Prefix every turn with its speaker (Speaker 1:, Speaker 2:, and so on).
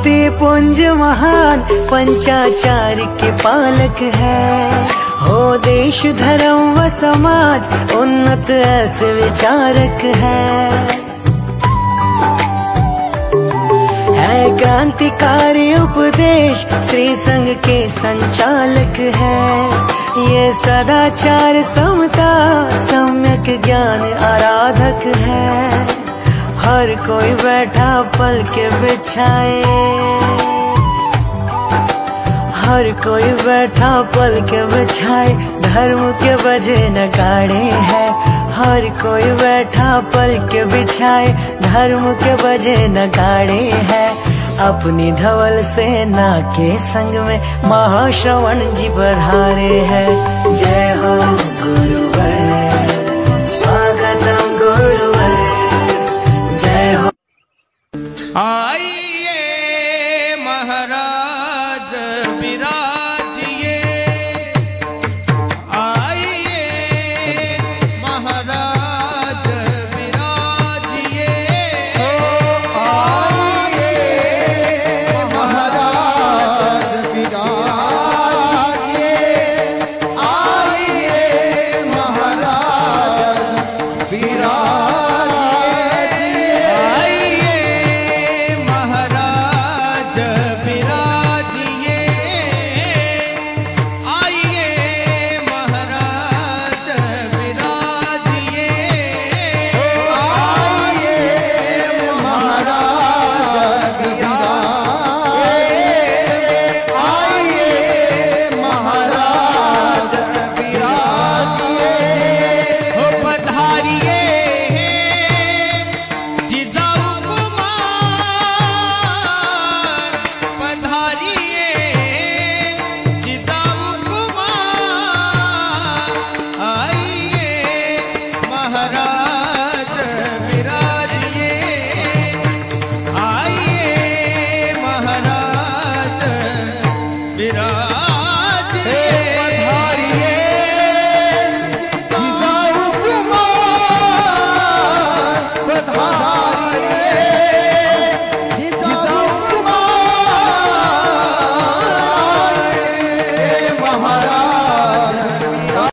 Speaker 1: मोती पुंज महान पंचाचार के पालक है। हो देश धर्म व समाज उन्नत ऐसे विचारक है। क्रांतिकारी उपदेश श्री संघ के संचालक है। ये सदाचार समता सम्यक ज्ञान आराधक है। हर कोई बैठा पल के बिछाए, हर कोई बैठा पल के बिछाए धर्म के बजे नगाड़े हैं। हर कोई बैठा पल के बिछाए धर्म के बजे नगाड़े हैं। अपनी धवल सेना के संग में महाश्रवण जी पधारे हैं। जय हो गुरु